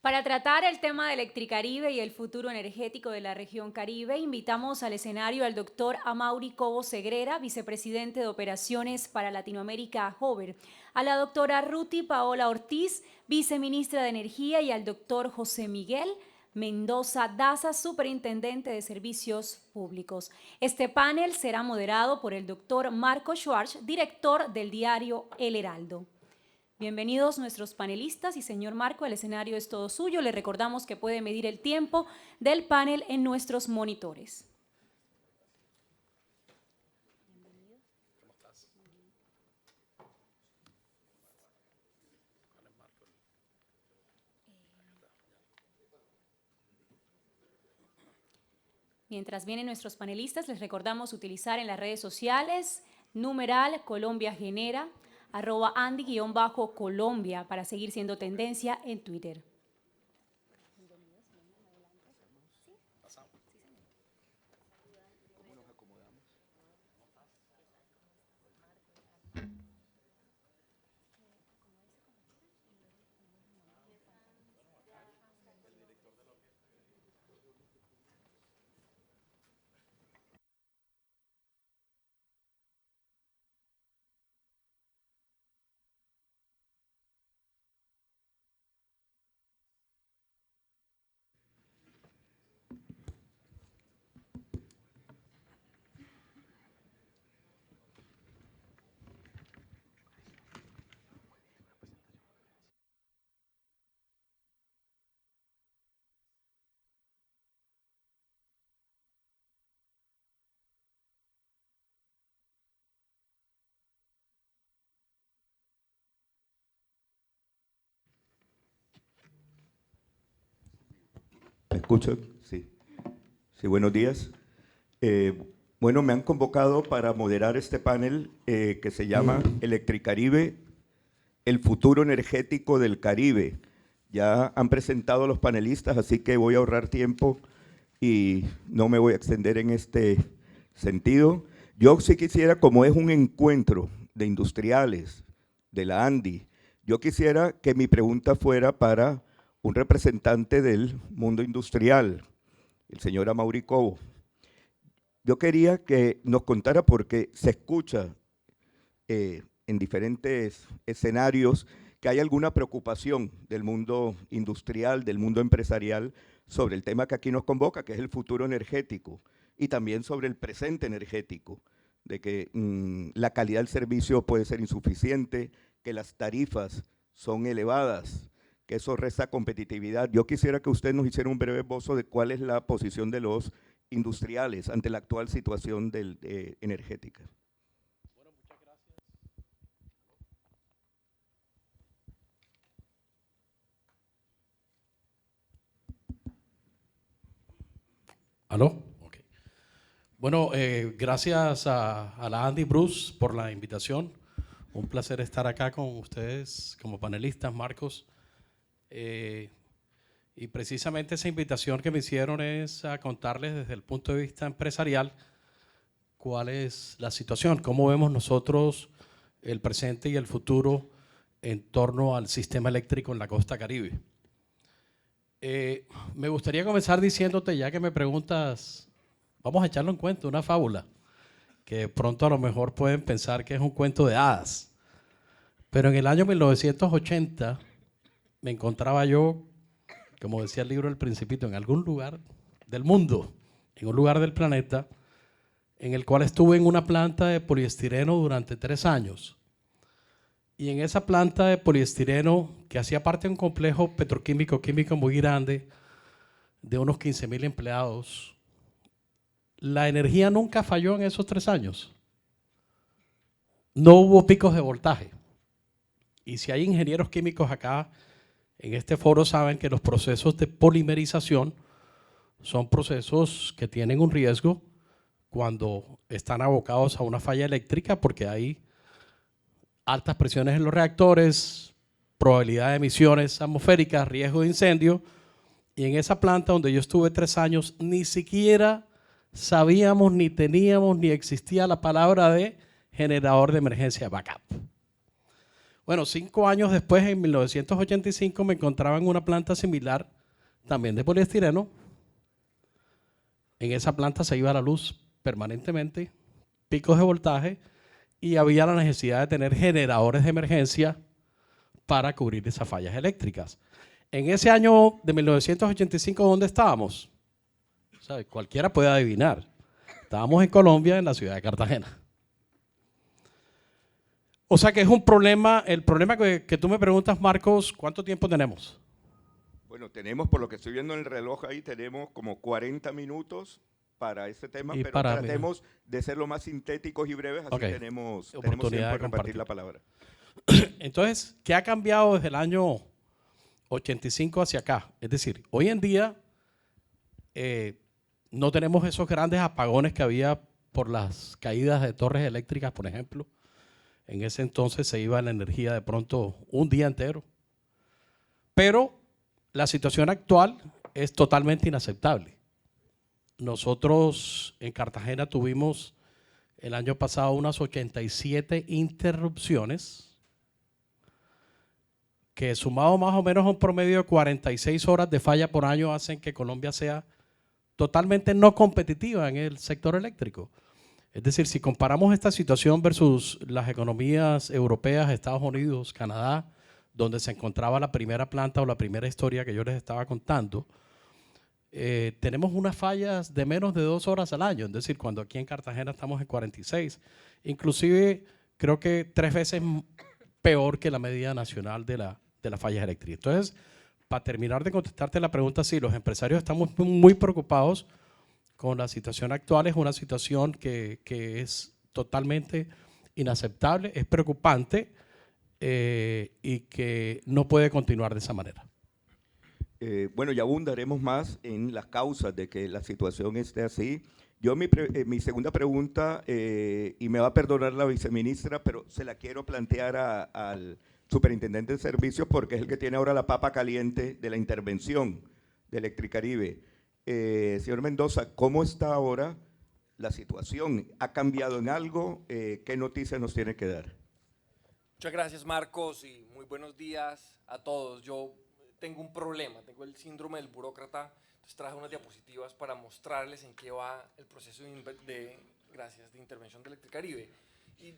Para tratar el tema de Electricaribe y el futuro energético de la región Caribe, invitamos al escenario al doctor Amaury Cobo Segrera, vicepresidente de Operaciones para Latinoamérica Hover, a la doctora Ruti Paola Ortiz, viceministra de Energía, y al doctor José Miguel Mendoza Daza, superintendente de Servicios Públicos. Este panel será moderado por el doctor Marco Schwartz, director del diario El Heraldo. Bienvenidos nuestros panelistas y señor Marco, el escenario es todo suyo. Le recordamos que puede medir el tiempo del panel en nuestros monitores. Mientras vienen nuestros panelistas, les recordamos utilizar en las redes sociales numeral Colombia Genera, @Andy_Colombia para seguir siendo tendencia en Twitter. ¿Me escuchan? Sí. Sí, buenos días. Bueno, me han convocado para moderar este panel que se llama Electricaribe, el futuro energético del Caribe. Ya han presentado los panelistas, así que voy a ahorrar tiempo y no me voy a extender en este sentido. Yo sí quisiera, como es un encuentro de industriales de la ANDI, yo quisiera que mi pregunta fuera para un representante del mundo industrial, el señor Amaury Cobo. Yo quería que nos contara, porque se escucha en diferentes escenarios que hay alguna preocupación del mundo industrial, del mundo empresarial, sobre el tema que aquí nos convoca, que es el futuro energético, y también sobre el presente energético, de que la calidad del servicio puede ser insuficiente, que las tarifas son elevadas, que eso resta competitividad. Yo quisiera que usted nos hiciera un breve esbozo de cuál es la posición de los industriales ante la actual situación energética. Bueno, muchas gracias. ¿Aló? Ok. Bueno, gracias a la Andy Bruce por la invitación. Un placer estar acá con ustedes como panelistas, Marcos. Y precisamente esa invitación que me hicieron es a contarles desde el punto de vista empresarial cuál es la situación, cómo vemos nosotros el presente y el futuro en torno al sistema eléctrico en la costa Caribe. Me gustaría comenzar diciéndote, ya que me preguntas, vamos a echarlo en cuento, una fábula, que de pronto a lo mejor pueden pensar que es un cuento de hadas. Pero en el año 1980 me encontraba yo, como decía el libro El Principito, en algún lugar del mundo, en un lugar del planeta, en el cual estuve en una planta de poliestireno durante 3 años. Y en esa planta de poliestireno, que hacía parte de un complejo petroquímico químico muy grande, de unos 15,000 empleados, la energía nunca falló en esos 3 años. No hubo picos de voltaje. Y si hay ingenieros químicos acá en este foro, saben que los procesos de polimerización son procesos que tienen un riesgo cuando están abocados a una falla eléctrica, porque hay altas presiones en los reactores, probabilidad de emisiones atmosféricas, riesgo de incendio. Y en esa planta donde yo estuve 3 años, ni siquiera sabíamos, ni teníamos, ni existía la palabra de generador de emergencia backup. Bueno, 5 años después, en 1985, me encontraba en una planta similar, también de poliestireno. En esa planta se iba la luz permanentemente, picos de voltaje, y había la necesidad de tener generadores de emergencia para cubrir esas fallas eléctricas. En ese año de 1985, ¿dónde estábamos? O sea, cualquiera puede adivinar. Estábamos en Colombia, en la ciudad de Cartagena. O sea que es un problema, el problema que tú me preguntas, Marcos, ¿cuánto tiempo tenemos? Bueno, tenemos, por lo que estoy viendo en el reloj ahí, tenemos como 40 minutos para este tema, Y pero para- tratemos de ser lo más sintéticos y breves, así Ok. tenemos Oportunidad tiempo de de compartir. repartir la palabra. Entonces, ¿qué ha cambiado desde el año 85 hacia acá? Es decir, hoy en día no tenemos esos grandes apagones que había por las caídas de torres eléctricas, por ejemplo. En ese entonces se iba la energía de pronto un día entero. Pero la situación actual es totalmente inaceptable. Nosotros en Cartagena tuvimos el año pasado unas 87 interrupciones, que sumado más o menos a un promedio de 46 horas de falla por año hacen que Colombia sea totalmente no competitiva en el sector eléctrico. Es decir, si comparamos esta situación versus las economías europeas, Estados Unidos, Canadá, donde se encontraba la primera planta o la primera historia que yo les estaba contando, tenemos unas fallas de menos de 2 horas al año, es decir, cuando aquí en Cartagena estamos en 46, inclusive creo que 3 veces peor que la media nacional de las fallas eléctricas. Entonces, para terminar de contestarte la pregunta, sí, los empresarios estamos muy preocupados con la situación actual. Es una situación que es totalmente inaceptable, es preocupante y que no puede continuar de esa manera. Bueno, ya abundaremos más en las causas de que la situación esté así. Yo mi segunda pregunta, y me va a perdonar la viceministra, pero se la quiero plantear al superintendente de servicios porque es el que tiene ahora la papa caliente de la intervención de Electricaribe. Señor Mendoza, ¿cómo está ahora la situación? ¿Ha cambiado en algo? ¿Qué noticias nos tiene que dar? Muchas gracias, Marcos, y muy buenos días a todos. Yo tengo un problema, tengo el síndrome del burócrata, entonces traje unas diapositivas para mostrarles en qué va el proceso de intervención de Electricaribe. Y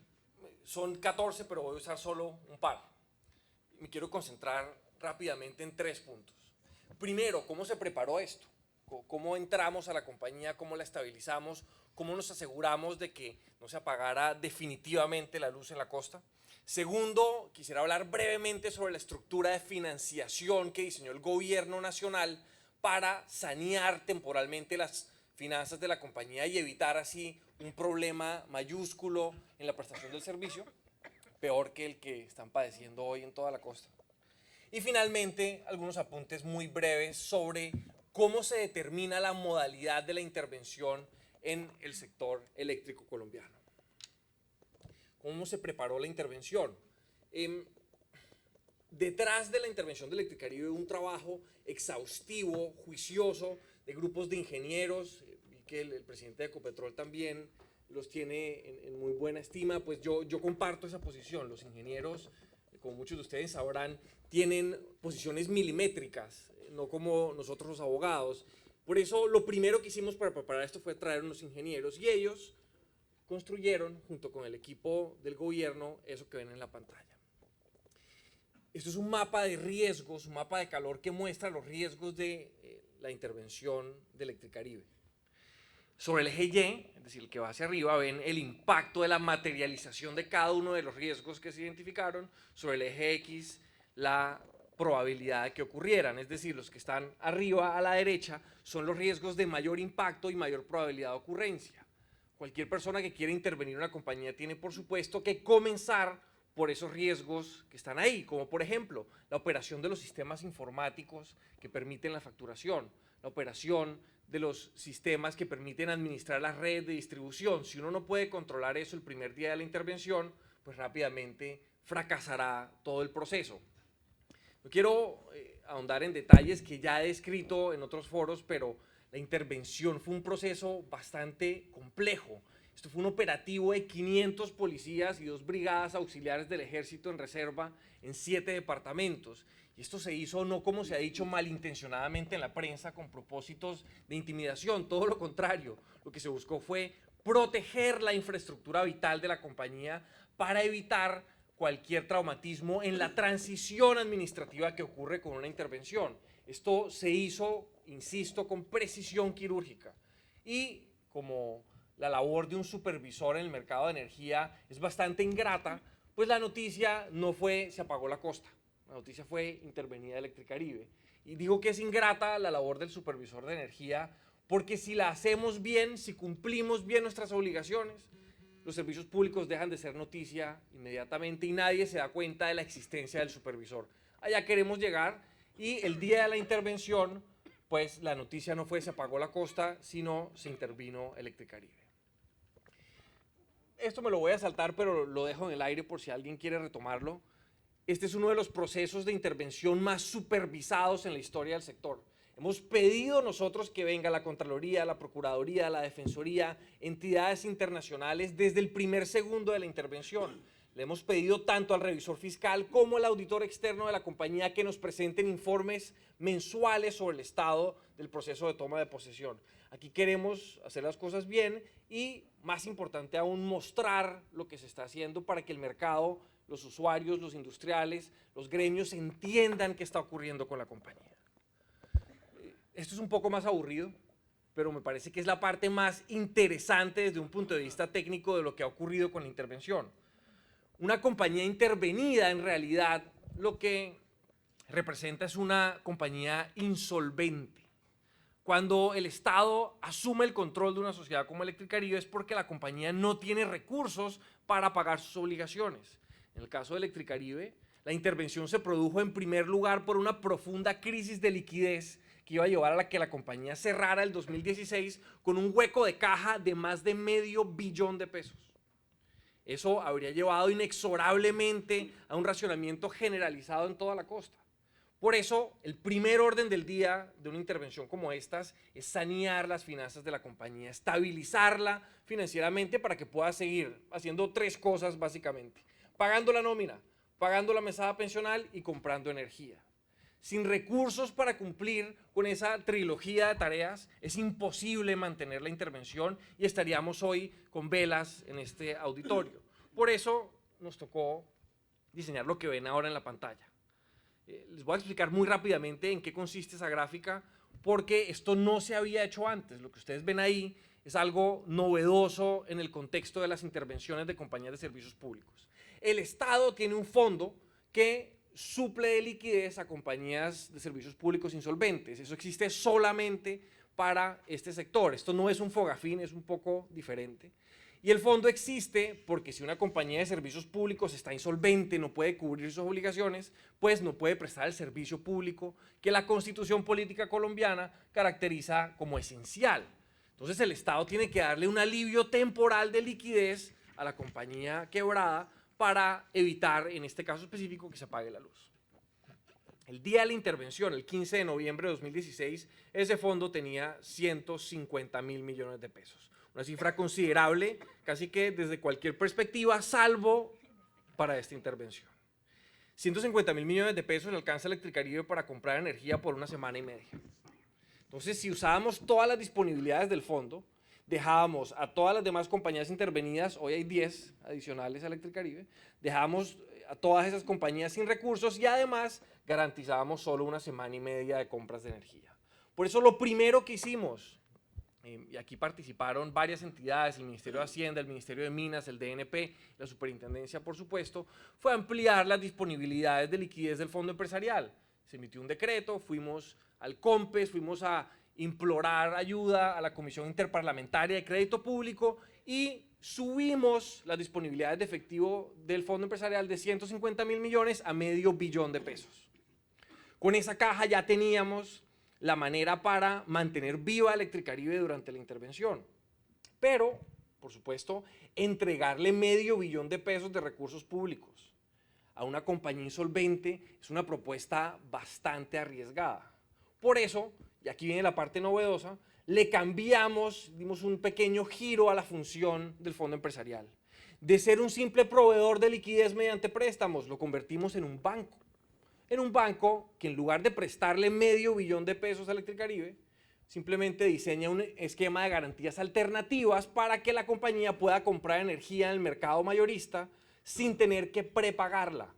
son 14, pero voy a usar solo un par. Me quiero concentrar rápidamente en 3 puntos. Primero, ¿cómo se preparó esto? ¿Cómo entramos a la compañía? ¿Cómo la estabilizamos? ¿Cómo nos aseguramos de que no se apagara definitivamente la luz en la costa? Segundo, quisiera hablar brevemente sobre la estructura de financiación que diseñó el gobierno nacional para sanear temporalmente las finanzas de la compañía y evitar así un problema mayúsculo en la prestación del servicio, peor que el que están padeciendo hoy en toda la costa. Y finalmente, algunos apuntes muy breves sobre cómo se determina la modalidad de la intervención en el sector eléctrico colombiano. ¿Cómo se preparó la intervención? Detrás de la intervención de Electricaribe hubo un trabajo exhaustivo, juicioso, de grupos de ingenieros, y que el presidente de Ecopetrol también los tiene en muy buena estima. Pues yo comparto esa posición. Los ingenieros, como muchos de ustedes sabrán, tienen posiciones milimétricas, no como nosotros los abogados. Por eso lo primero que hicimos para preparar esto fue traer unos ingenieros y ellos construyeron, junto con el equipo del gobierno, eso que ven en la pantalla. Esto es un mapa de riesgos, un mapa de calor que muestra los riesgos de la intervención de Electricaribe. Sobre el eje Y, es decir, el que va hacia arriba, ven el impacto de la materialización de cada uno de los riesgos que se identificaron. Sobre el eje X, la probabilidad de que ocurrieran, es decir, los que están arriba a la derecha son los riesgos de mayor impacto y mayor probabilidad de ocurrencia. Cualquier persona que quiera intervenir en una compañía tiene, por supuesto, que comenzar por esos riesgos que están ahí, como por ejemplo la operación de los sistemas informáticos que permiten la facturación, la operación de los sistemas que permiten administrar la red de distribución. Si uno no puede controlar eso el primer día de la intervención, pues rápidamente fracasará todo el proceso. No quiero ahondar en detalles que ya he descrito en otros foros, pero la intervención fue un proceso bastante complejo Esto fue un operativo de 500 policías y 2 brigadas auxiliares del ejército en reserva en 7 departamentos. Y esto se hizo no, como se ha dicho, malintencionadamente en la prensa con propósitos de intimidación, todo lo contrario. Lo que se buscó fue proteger la infraestructura vital de la compañía para evitar cualquier traumatismo en la transición administrativa que ocurre con una intervención. Esto se hizo, insisto, con precisión quirúrgica. Y como la labor de un supervisor en el mercado de energía es bastante ingrata, pues la noticia no fue se apagó la costa, la noticia fue intervenida Electricaribe. Y digo que es ingrata la labor del supervisor de energía porque si la hacemos bien, si cumplimos bien nuestras obligaciones, los servicios públicos dejan de ser noticia inmediatamente y nadie se da cuenta de la existencia del supervisor. Allá queremos llegar y el día de la intervención, pues la noticia no fue se apagó la costa, sino se intervino Electricaribe. Esto me lo voy a saltar, pero lo dejo en el aire por si alguien quiere retomarlo. Este es uno de los procesos de intervención más supervisados en la historia del sector. Hemos pedido nosotros que venga la Contraloría, la Procuraduría, la Defensoría, entidades internacionales desde el primer segundo de la intervención. Le hemos pedido tanto al revisor fiscal como al auditor externo de la compañía que nos presenten informes mensuales sobre el estado del proceso de toma de posesión. Aquí queremos hacer las cosas bien y, más importante aún, mostrar lo que se está haciendo para que el mercado, los usuarios, los industriales, los gremios entiendan qué está ocurriendo con la compañía. Esto es un poco más aburrido, pero me parece que es la parte más interesante desde un punto de vista técnico de lo que ha ocurrido con la intervención. Una compañía intervenida, en realidad, lo que representa es una compañía insolvente. Cuando el Estado asume el control de una sociedad como Electricaribe es porque la compañía no tiene recursos para pagar sus obligaciones. En el caso de Electricaribe, la intervención se produjo en primer lugar por una profunda crisis de liquidez que iba a llevar a la que la compañía cerrara el 2016 con un hueco de caja de más de $500 millones de pesos. Eso habría llevado inexorablemente a un racionamiento generalizado en toda la costa. Por eso, el primer orden del día de una intervención como estas es sanear las finanzas de la compañía, estabilizarla financieramente para que pueda seguir haciendo 3 cosas básicamente: pagando la nómina, pagando la mesada pensional y comprando energía. Sin recursos para cumplir con esa trilogía de tareas, es imposible mantener la intervención y estaríamos hoy con velas en este auditorio. Por eso nos tocó diseñar lo que ven ahora en la pantalla. Les voy a explicar muy rápidamente en qué consiste esa gráfica, porque esto no se había hecho antes. Lo que ustedes ven ahí es algo novedoso en el contexto de las intervenciones de compañías de servicios públicos. El Estado tiene un fondo que suple de liquidez a compañías de servicios públicos insolventes. Eso existe solamente para este sector. Esto no es un Fogafín, es un poco diferente. Y el fondo existe porque si una compañía de servicios públicos está insolvente, no puede cubrir sus obligaciones, pues no puede prestar el servicio público que la Constitución Política colombiana caracteriza como esencial. Entonces el Estado tiene que darle un alivio temporal de liquidez a la compañía quebrada para evitar, en este caso específico, que se apague la luz. El día de la intervención, el 15 de noviembre de 2016, ese fondo tenía 150.000 millones de pesos. Una cifra considerable, casi que desde cualquier perspectiva, salvo para esta intervención. 150.000 millones de pesos le alcanza a Electricaribe para comprar energía por 1 semana y media. Entonces, si usábamos todas las disponibilidades del fondo, dejábamos a todas las demás compañías intervenidas, hoy hay 10 adicionales a Electricaribe, dejábamos a todas esas compañías sin recursos y además garantizábamos solo 1 semana y media de compras de energía. Por eso lo primero que hicimos, y aquí participaron varias entidades, el Ministerio de Hacienda, el Ministerio de Minas, el DNP, la Superintendencia, por supuesto, fue ampliar las disponibilidades de liquidez del fondo empresarial. Se emitió un decreto, fuimos al COMPES, fuimos a implorar ayuda a la Comisión Interparlamentaria de Crédito Público y subimos las disponibilidades de efectivo del fondo empresarial de 150.000 millones a $500 millones de pesos. Con esa caja ya teníamos la manera para mantener viva Electricaribe durante la intervención. Pero, por supuesto, entregarle $500 millones de pesos de recursos públicos a una compañía insolvente es una propuesta bastante arriesgada. Por eso, y aquí viene la parte novedosa, le cambiamos, dimos un pequeño giro a la función del fondo empresarial. De ser un simple proveedor de liquidez mediante préstamos, lo convertimos en un banco. En un banco que en lugar de prestarle $500 millones de pesos a Electricaribe, simplemente diseña un esquema de garantías alternativas para que la compañía pueda comprar energía en el mercado mayorista sin tener que prepagarla.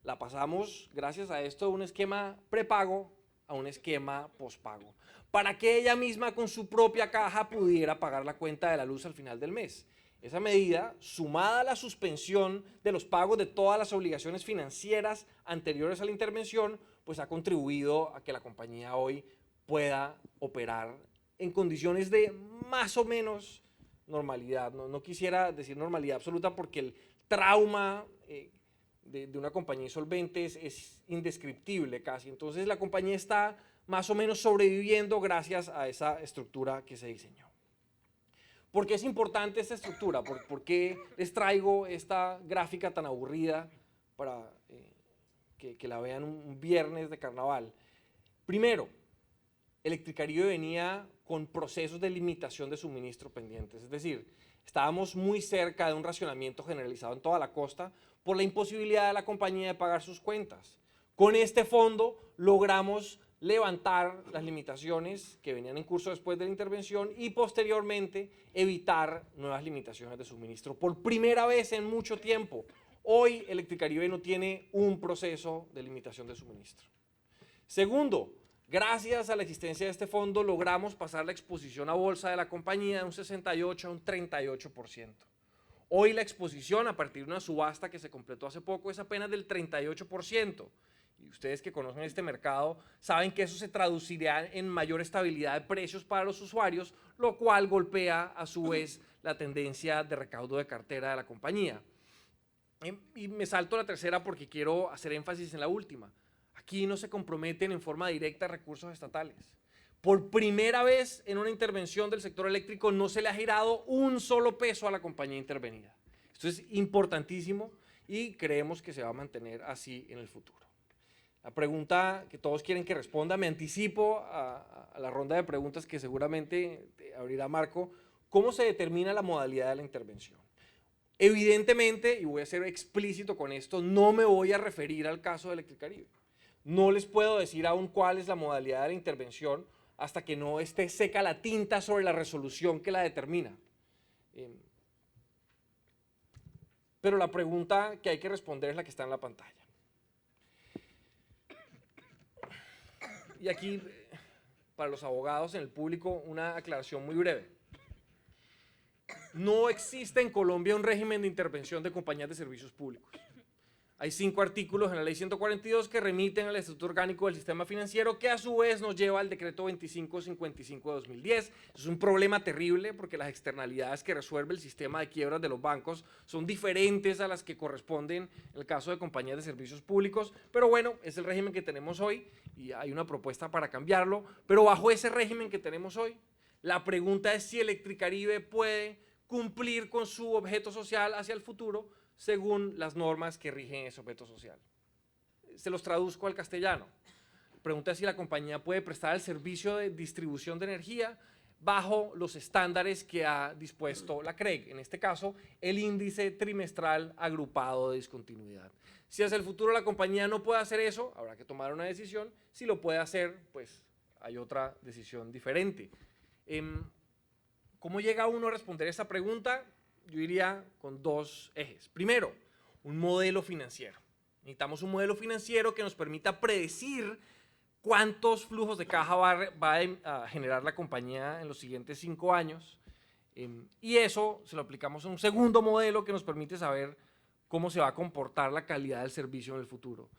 La pasamos, gracias a esto, de un esquema prepago a un esquema pospago, para que ella misma con su propia caja pudiera pagar la cuenta de la luz al final del mes. Esa medida, sumada a la suspensión de los pagos de todas las obligaciones financieras anteriores a la intervención, pues ha contribuido a que la compañía hoy pueda operar en condiciones de más o menos normalidad. No quisiera decir normalidad absoluta porque el trauma de una compañía insolvente es indescriptible casi. Entonces la compañía está más o menos sobreviviendo gracias a esa estructura que se diseñó. ¿Por qué es importante esta estructura? ¿Por qué les traigo esta gráfica tan aburrida para que la vean un viernes de carnaval? Primero, Electricaribe venía con procesos de limitación de suministro pendientes, es decir, estábamos muy cerca de un racionamiento generalizado en toda la costa por la imposibilidad de la compañía de pagar sus cuentas. Con este fondo logramos levantar las limitaciones que venían en curso después de la intervención y posteriormente evitar nuevas limitaciones de suministro. Por primera vez en mucho tiempo, hoy Electricaribe no tiene un proceso de limitación de suministro. Segundo, gracias a la existencia de este fondo logramos pasar la exposición a bolsa de la compañía de un 68 a un 38%. Hoy la exposición a partir de una subasta que se completó hace poco es apenas del 38%. Y ustedes que conocen este mercado saben que eso se traducirá en mayor estabilidad de precios para los usuarios, lo cual golpea a su vez la tendencia de recaudo de cartera de la compañía. Y me salto la tercera porque quiero hacer énfasis en la última. Aquí no se comprometen en forma directa recursos estatales. Por primera vez en una intervención del sector eléctrico no se le ha girado un solo peso a la compañía intervenida. Esto es importantísimo y creemos que se va a mantener así en el futuro. La pregunta que todos quieren que responda, me anticipo a la ronda de preguntas que seguramente abrirá Marco. ¿Cómo se determina la modalidad de la intervención? Evidentemente, y voy a ser explícito con esto, no me voy a referir al caso de Electricaribe. No les puedo decir aún cuál es la modalidad de la intervención hasta que no esté seca la tinta sobre la resolución que la determina. Pero la pregunta que hay que responder es la que está en la pantalla. Y aquí, para los abogados en el público, una aclaración muy breve. No existe en Colombia un régimen de intervención de compañías de servicios públicos. Hay 5 artículos en la Ley 142 que remiten al Estatuto Orgánico del Sistema Financiero, que a su vez nos lleva al Decreto 2555 de 2010. Es un problema terrible porque las externalidades que resuelve el sistema de quiebras de los bancos son diferentes a las que corresponden en el caso de compañías de servicios públicos, pero bueno, es el régimen que tenemos hoy y hay una propuesta para cambiarlo, pero bajo ese régimen que tenemos hoy, la pregunta es si Electricaribe puede cumplir con su objeto social hacia el futuro según las normas que rigen ese objeto social. Se los traduzco al castellano. La pregunta es si la compañía puede prestar el servicio de distribución de energía bajo los estándares que ha dispuesto la CREG, en este caso, el índice trimestral agrupado de discontinuidad. Si hacia el futuro la compañía no puede hacer eso, habrá que tomar una decisión. Si lo puede hacer, pues hay otra decisión diferente. ¿Cómo llega uno a responder esa pregunta? Yo iría con 2 ejes. Primero, un modelo financiero. Necesitamos un modelo financiero que nos permita predecir cuántos flujos de caja va a generar la compañía en los siguientes 5 años. Y eso se lo aplicamos a un segundo modelo que nos permite saber cómo se va a comportar la calidad del servicio en el futuro.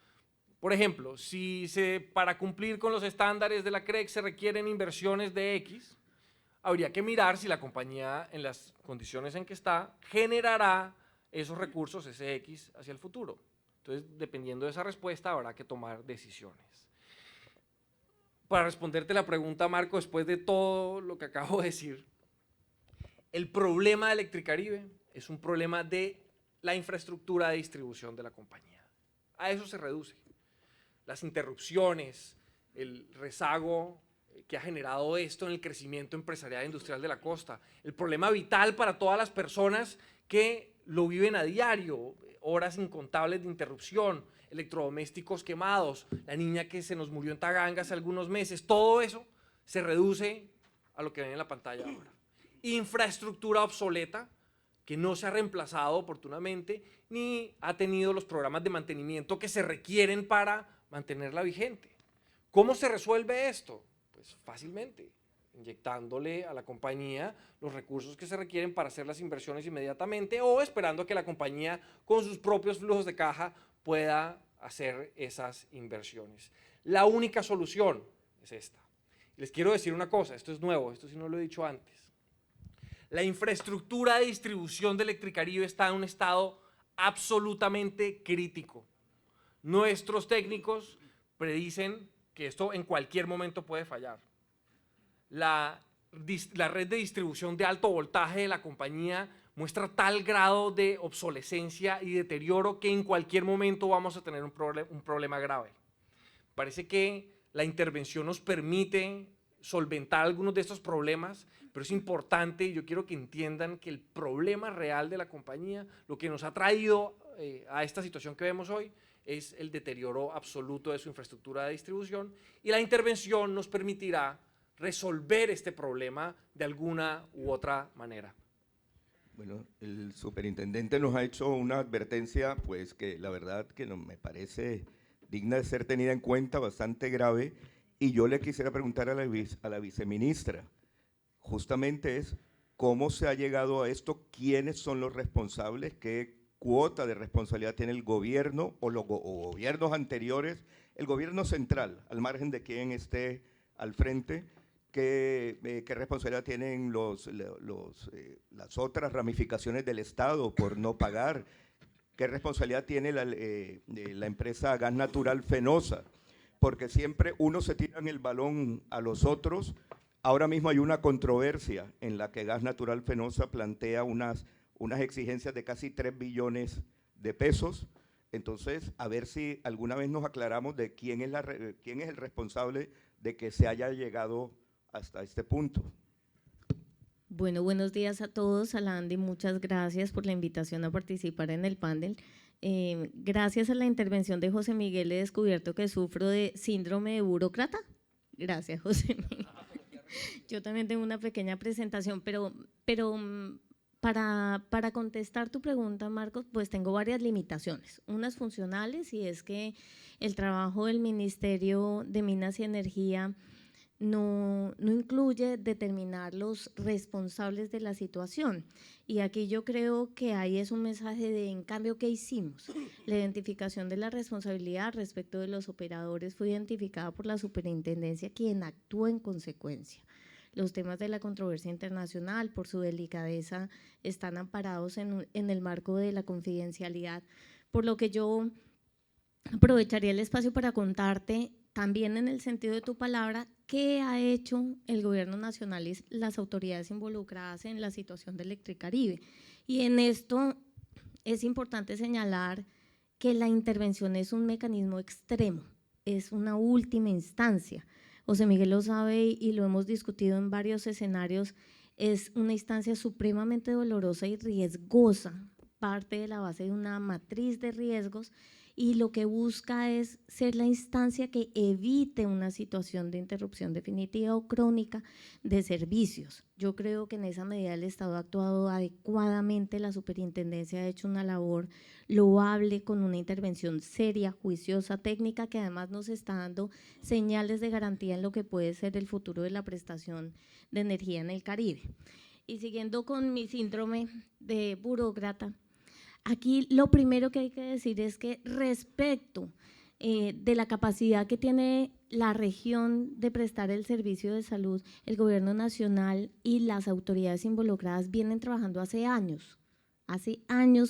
Por ejemplo, si para cumplir con los estándares de la CREG se requieren inversiones de X, habría que mirar si la compañía, en las condiciones en que está, generará esos recursos, ese X, hacia el futuro. Entonces, dependiendo de esa respuesta, habrá que tomar decisiones. Para responderte la pregunta, Marco, después de todo lo que acabo de decir, el problema de Electricaribe es un problema de la infraestructura de distribución de la compañía. A eso se reduce. Las interrupciones, el rezago que ha generado esto en el crecimiento empresarial e industrial de la costa. El problema vital para todas las personas que lo viven a diario, horas incontables de interrupción, electrodomésticos quemados, la niña que se nos murió en Taganga hace algunos meses, todo eso se reduce a lo que ven en la pantalla ahora. Infraestructura obsoleta que no se ha reemplazado oportunamente ni ha tenido los programas de mantenimiento que se requieren para mantenerla vigente. ¿Cómo se resuelve esto? Pues fácilmente, inyectándole a la compañía los recursos que se requieren para hacer las inversiones inmediatamente o esperando que la compañía con sus propios flujos de caja pueda hacer esas inversiones. La única solución es esta. Les quiero decir una cosa, esto es nuevo, esto sí no lo he dicho antes. La infraestructura de distribución de Electricaribe está en un estado absolutamente crítico. Nuestros técnicos predicen que esto en cualquier momento puede fallar. La red de distribución de alto voltaje de la compañía muestra tal grado de obsolescencia y deterioro que en cualquier momento vamos a tener un problema grave. Parece que la intervención nos permite solventar algunos de estos problemas, pero es importante, y yo quiero que entiendan que el problema real de la compañía, lo que nos ha traído a esta situación que vemos hoy, es el deterioro absoluto de su infraestructura de distribución, y la intervención nos permitirá resolver este problema de alguna u otra manera. Bueno, el superintendente nos ha hecho una advertencia, pues que la verdad que no me parece digna de ser tenida en cuenta, bastante grave, y yo le quisiera preguntar a la viceministra, justamente es cómo se ha llegado a esto, quiénes son los responsables, qué cuota de responsabilidad tiene el gobierno o gobiernos anteriores, el gobierno central, al margen de quien esté al frente, qué responsabilidad tienen las otras ramificaciones del Estado por no pagar, qué responsabilidad tiene la empresa Gas Natural Fenosa, porque siempre uno se tira en el balón a los otros. Ahora mismo hay una controversia en la que Gas Natural Fenosa plantea unas exigencias de casi 3 billones de pesos. Entonces, a ver si alguna vez nos aclaramos de quién es el responsable de que se haya llegado hasta este punto. Bueno, buenos días a todos. Alandi, muchas gracias por la invitación a participar en el panel. Gracias a la intervención de José Miguel he descubierto que sufro de síndrome de burócrata. Gracias, José Miguel. Yo también tengo una pequeña presentación, pero para contestar tu pregunta, Marcos, pues tengo varias limitaciones. Unas funcionales, y es que el trabajo del Ministerio de Minas y Energía no incluye determinar los responsables de la situación. Y aquí yo creo que ahí es un mensaje de, en cambio, ¿qué hicimos? La identificación de la responsabilidad respecto de los operadores fue identificada por la superintendencia, quien actuó en consecuencia. Los temas de la controversia internacional, por su delicadeza, están amparados en el marco de la confidencialidad, por lo que yo aprovecharía el espacio para contarte, también en el sentido de tu palabra, qué ha hecho el gobierno nacional y las autoridades involucradas en la situación de Electricaribe. Y en esto es importante señalar que la intervención es un mecanismo extremo, es una última instancia. José Miguel lo sabe y lo hemos discutido en varios escenarios, es una instancia supremamente dolorosa y riesgosa, parte de la base de una matriz de riesgos, y lo que busca es ser la instancia que evite una situación de interrupción definitiva o crónica de servicios. Yo creo que en esa medida el Estado ha actuado adecuadamente, la superintendencia ha hecho una labor loable con una intervención seria, juiciosa, técnica, que además nos está dando señales de garantía en lo que puede ser el futuro de la prestación de energía en el Caribe. Y siguiendo con mi síndrome de burócrata, aquí lo primero que hay que decir es que respecto de la capacidad que tiene la región de prestar el servicio de salud, el gobierno nacional y las autoridades involucradas vienen trabajando hace años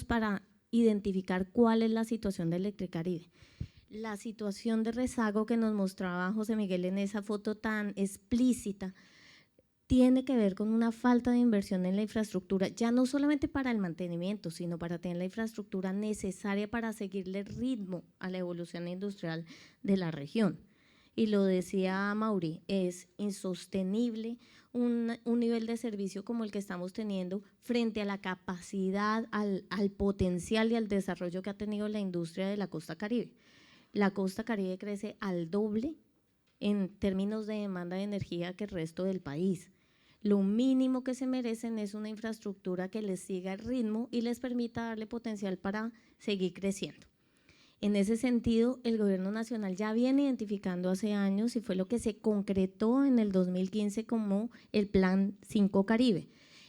para identificar cuál es la situación de Electricaribe. La situación de rezago que nos mostraba José Miguel en esa foto tan explícita tiene que ver con una falta de inversión en la infraestructura, ya no solamente para el mantenimiento, sino para tener la infraestructura necesaria para seguirle ritmo a la evolución industrial de la región. y lo decía Mauri, es insostenible un nivel de servicio como el que estamos teniendo frente a la capacidad, al potencial y al desarrollo que ha tenido la industria de la costa Caribe. La costa Caribe crece al doble en términos de demanda de energía que el resto del país. Lo mínimo que se merecen es una infraestructura que les siga el ritmo y les permita darle potencial para seguir creciendo. En ese sentido, el Gobierno Nacional ya viene identificando hace años y fue lo que se concretó en el 2015 como el Plan 5 Caribe,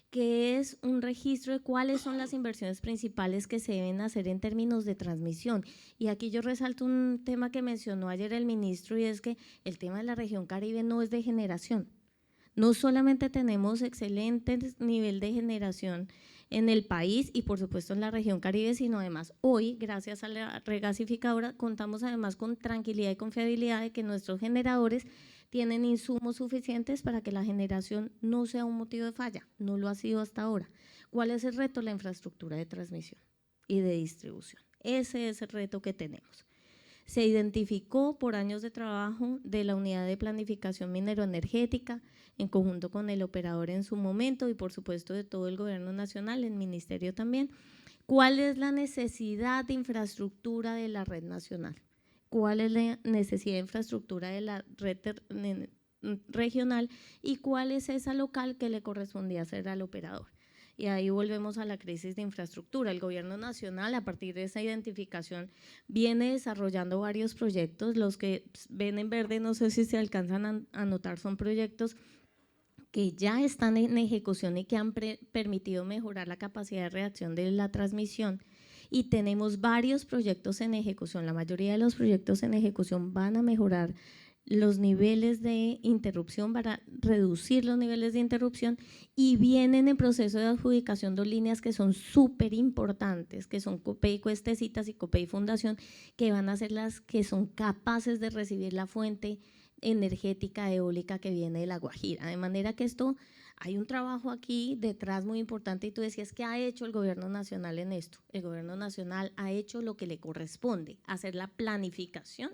que es un registro de cuáles son las inversiones principales que se deben hacer en términos de transmisión. Y aquí yo resalto un tema que mencionó ayer el ministro, y es que el tema de la región Caribe no es de generación. No solamente tenemos excelente nivel de generación en el país y por supuesto en la región Caribe, sino además hoy, gracias a la regasificadora, contamos además con tranquilidad y confiabilidad de que nuestros generadores tienen insumos suficientes para que la generación no sea un motivo de falla, no lo ha sido hasta ahora. ¿Cuál es el reto? La infraestructura de transmisión y de distribución. Ese es el reto que tenemos. Se identificó por años de trabajo de la Unidad de Planificación Mineroenergética, en conjunto con el operador en su momento y por supuesto de todo el Gobierno Nacional, el Ministerio también, cuál es la necesidad de infraestructura de la red nacional, cuál es la necesidad de infraestructura de la red regional y cuál es esa local que le correspondía hacer al operador. Y ahí volvemos a la crisis de infraestructura. El Gobierno Nacional, a partir de esa identificación, viene desarrollando varios proyectos. Los que ven en verde, no sé si se alcanzan a notar, son proyectos que ya están en ejecución y que han permitido mejorar la capacidad de reacción de la transmisión. Y tenemos varios proyectos en ejecución. La mayoría de los proyectos en ejecución van a mejorar los niveles de interrupción, para reducir los niveles de interrupción, y vienen en proceso de adjudicación 2 líneas que son súper importantes, que son Copey Cuestecitas y Copey Fundación, que van a ser las que son capaces de recibir la fuente energética eólica que viene de La Guajira. De manera que esto, hay un trabajo aquí detrás muy importante, y tú decías, ¿qué ha hecho el Gobierno Nacional en esto? El Gobierno Nacional ha hecho lo que le corresponde, hacer la planificación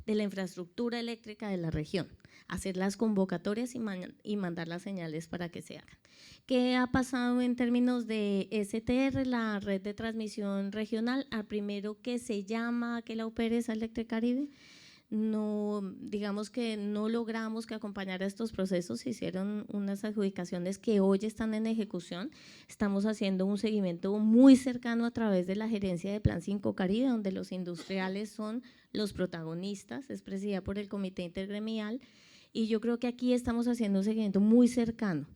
de la infraestructura eléctrica de la región, hacer las convocatorias y mandar las señales para que se hagan. ¿Qué ha pasado en términos de STR, la red de transmisión regional? Al primero que se llama que la opere es Electricaribe. No, digamos que no logramos que acompañara estos procesos, se hicieron unas adjudicaciones que hoy están en ejecución. Estamos haciendo un seguimiento muy cercano a través de la gerencia de Plan 5 Caribe, donde los industriales son los protagonistas, es presidida por el Comité Intergremial, y yo creo que aquí estamos haciendo un seguimiento muy cercano.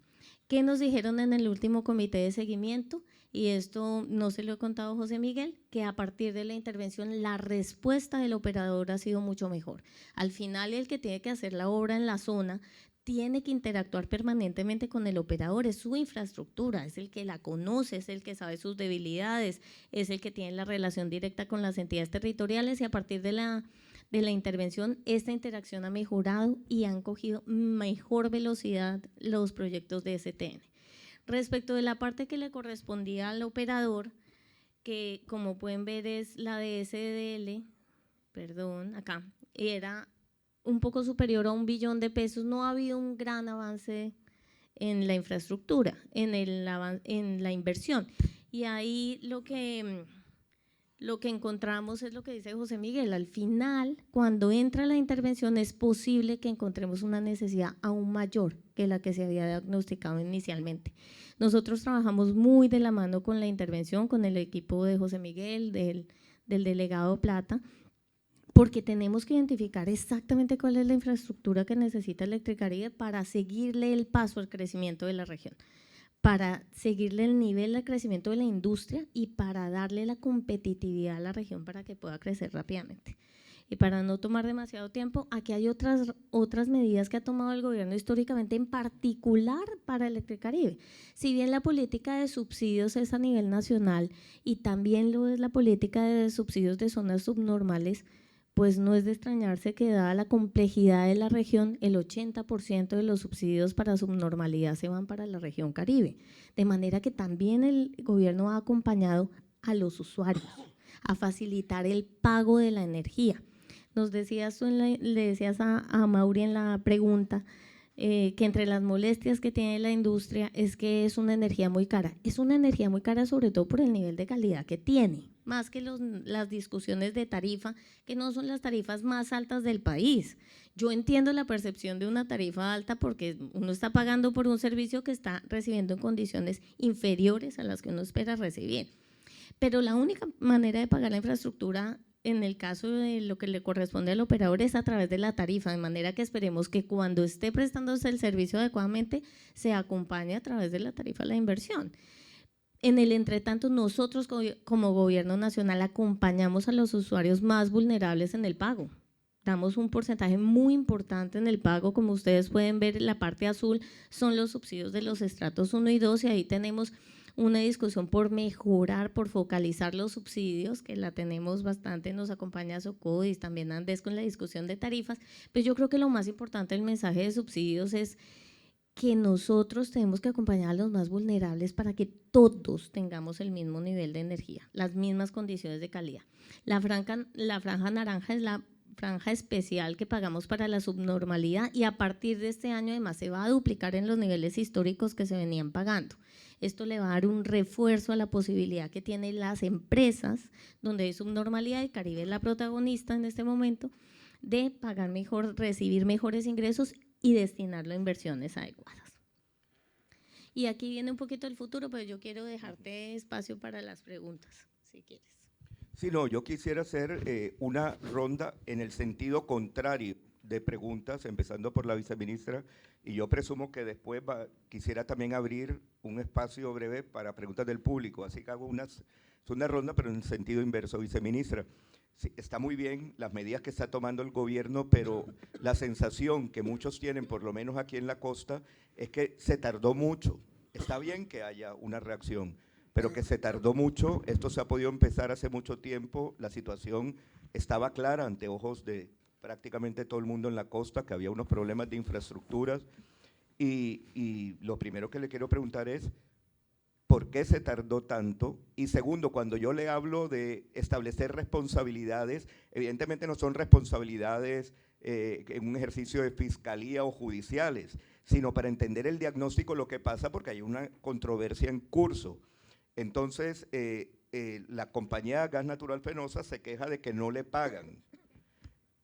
¿Qué nos dijeron en el último comité de seguimiento? Y esto no se lo he contado a José Miguel, que a partir de la intervención la respuesta del operador ha sido mucho mejor. Al final, el que tiene que hacer la obra en la zona tiene que interactuar permanentemente con el operador, es su infraestructura, es el que la conoce, es el que sabe sus debilidades, es el que tiene la relación directa con las entidades territoriales, y a partir de la intervención esta interacción ha mejorado y han cogido mejor velocidad los proyectos de STN. Respecto de la parte que le correspondía al operador, que como pueden ver es la de SDL, perdón, acá, era un poco superior a $1 billón, no ha habido un gran avance en la infraestructura, en la inversión. Y ahí lo que encontramos es lo que dice José Miguel, al final, cuando entra la intervención es posible que encontremos una necesidad aún mayor que la que se había diagnosticado inicialmente. Nosotros trabajamos muy de la mano con la intervención, con el equipo de José Miguel, del delegado Plata, porque tenemos que identificar exactamente cuál es la infraestructura que necesita Electricaribe para seguirle el paso al crecimiento de la región, para seguirle el nivel de crecimiento de la industria y para darle la competitividad a la región para que pueda crecer rápidamente. Y para no tomar demasiado tiempo, aquí hay otras medidas que ha tomado el gobierno históricamente, en particular para Electricaribe. Si bien la política de subsidios es a nivel nacional y también lo es la política de subsidios de zonas subnormales, pues no es de extrañarse que dada la complejidad de la región, el 80% de los subsidios para subnormalidad se van para la región Caribe. De manera que también el gobierno ha acompañado a los usuarios a facilitar el pago de la energía. Le decías a Mauri en la pregunta que entre las molestias que tiene la industria es que es una energía muy cara. Es una energía muy cara sobre todo por el nivel de calidad que tiene, más que las discusiones de tarifa, que no son las tarifas más altas del país. Yo entiendo la percepción de una tarifa alta porque uno está pagando por un servicio que está recibiendo en condiciones inferiores a las que uno espera recibir. Pero la única manera de pagar la infraestructura en el caso de lo que le corresponde al operador es a través de la tarifa, de manera que esperemos que cuando esté prestándose el servicio adecuadamente se acompañe a través de la tarifa la inversión. En el entretanto, nosotros como gobierno nacional acompañamos a los usuarios más vulnerables en el pago. Damos un porcentaje muy importante en el pago, como ustedes pueden ver, la parte azul son los subsidios de los estratos 1 y 2 y ahí tenemos una discusión por mejorar, por focalizar los subsidios, que la tenemos bastante, nos acompaña Socodis, también Andes con la discusión de tarifas, pero yo creo que lo más importante del mensaje de subsidios es que nosotros tenemos que acompañar a los más vulnerables para que todos tengamos el mismo nivel de energía, las mismas condiciones de calidad. La franja naranja es la franja especial que pagamos para la subnormalidad y a partir de este año además se va a duplicar en los niveles históricos que se venían pagando. Esto le va a dar un refuerzo a la posibilidad que tienen las empresas, donde hay subnormalidad y Caribe es la protagonista en este momento, de pagar mejor, recibir mejores ingresos y destinarlo a inversiones adecuadas. Y aquí viene un poquito el futuro, pero yo quiero dejarte espacio para las preguntas, si quieres. Sí, no, yo quisiera hacer una ronda en el sentido contrario de preguntas, empezando por la viceministra, y yo presumo que después quisiera también abrir un espacio breve para preguntas del público, así que hago una ronda, pero en el sentido inverso. Viceministra, sí, está muy bien las medidas que está tomando el gobierno, pero la sensación que muchos tienen, por lo menos aquí en la costa, es que se tardó mucho. Está bien que haya una reacción, pero que se tardó mucho. Esto se ha podido empezar hace mucho tiempo, la situación estaba clara ante ojos de prácticamente todo el mundo en la costa, que había unos problemas de infraestructuras, y lo primero que le quiero preguntar es, ¿por qué se tardó tanto? Y segundo, cuando yo le hablo de establecer responsabilidades, evidentemente no son responsabilidades en un ejercicio de fiscalía o judiciales, sino para entender el diagnóstico, lo que pasa, porque hay una controversia en curso. Entonces, la compañía Gas Natural Fenosa se queja de que no le pagan.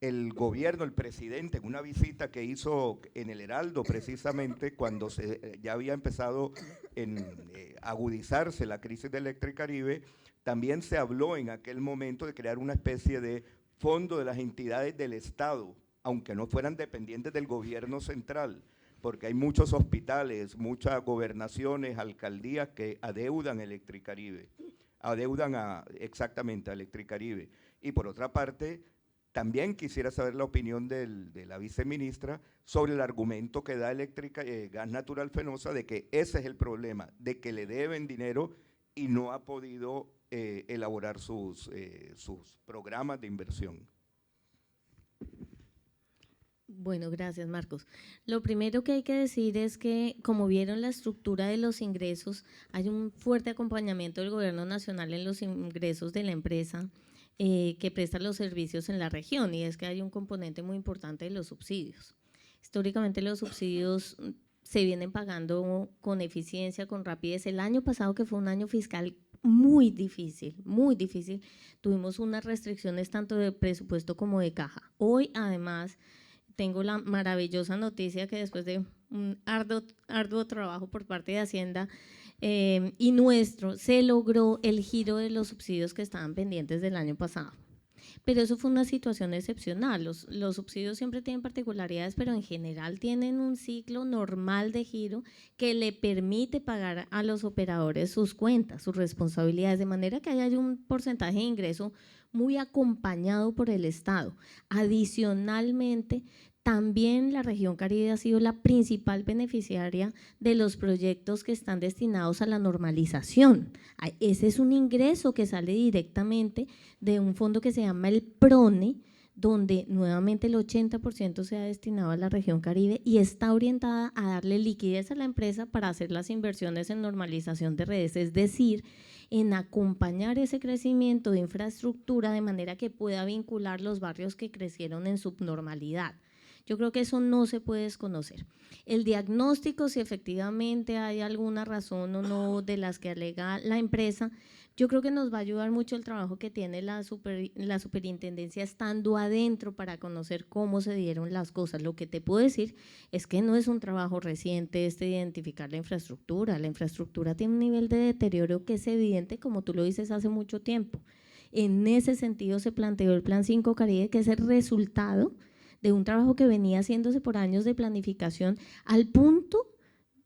El gobierno, el presidente, en una visita que hizo en el Heraldo precisamente cuando ya había empezado a agudizarse la crisis de Electricaribe, también se habló en aquel momento de crear una especie de fondo de las entidades del Estado, aunque no fueran dependientes del gobierno central, porque hay muchos hospitales, muchas gobernaciones, alcaldías que adeudan a Electricaribe, exactamente a Electricaribe. Y por otra parte, también quisiera saber la opinión de la viceministra sobre el argumento que da Gas Natural Fenosa de que ese es el problema, de que le deben dinero y no ha podido elaborar sus programas de inversión. Bueno, gracias, Marcos. Lo primero que hay que decir es que, como vieron la estructura de los ingresos, hay un fuerte acompañamiento del Gobierno Nacional en los ingresos de la empresa que presta los servicios en la región, y es que hay un componente muy importante de los subsidios. Históricamente los subsidios se vienen pagando con eficiencia, con rapidez. El año pasado, que fue un año fiscal muy difícil, tuvimos unas restricciones tanto de presupuesto como de caja. Hoy, además, tengo la maravillosa noticia que después de un arduo trabajo por parte de Hacienda y nuestro, se logró el giro de los subsidios que estaban pendientes del año pasado. Pero eso fue una situación excepcional. Los subsidios siempre tienen particularidades, pero en general tienen un ciclo normal de giro que le permite pagar a los operadores sus cuentas, sus responsabilidades, de manera que haya un porcentaje de ingreso muy acompañado por el Estado. Adicionalmente, también la región Caribe ha sido la principal beneficiaria de los proyectos que están destinados a la normalización. Ese es un ingreso que sale directamente de un fondo que se llama el PRONE, donde nuevamente el 80% se ha destinado a la región Caribe y está orientada a darle liquidez a la empresa para hacer las inversiones en normalización de redes, es decir, en acompañar ese crecimiento de infraestructura de manera que pueda vincular los barrios que crecieron en subnormalidad. Yo creo que eso no se puede desconocer. El diagnóstico, si efectivamente hay alguna razón o no de las que alega la empresa, yo creo que nos va a ayudar mucho el trabajo que tiene la superintendencia estando adentro para conocer cómo se dieron las cosas. Lo que te puedo decir es que no es un trabajo reciente identificar la infraestructura. La infraestructura tiene un nivel de deterioro que es evidente, como tú lo dices, hace mucho tiempo. En ese sentido se planteó el Plan 5 Caribe, que es el resultado de un trabajo que venía haciéndose por años de planificación, al punto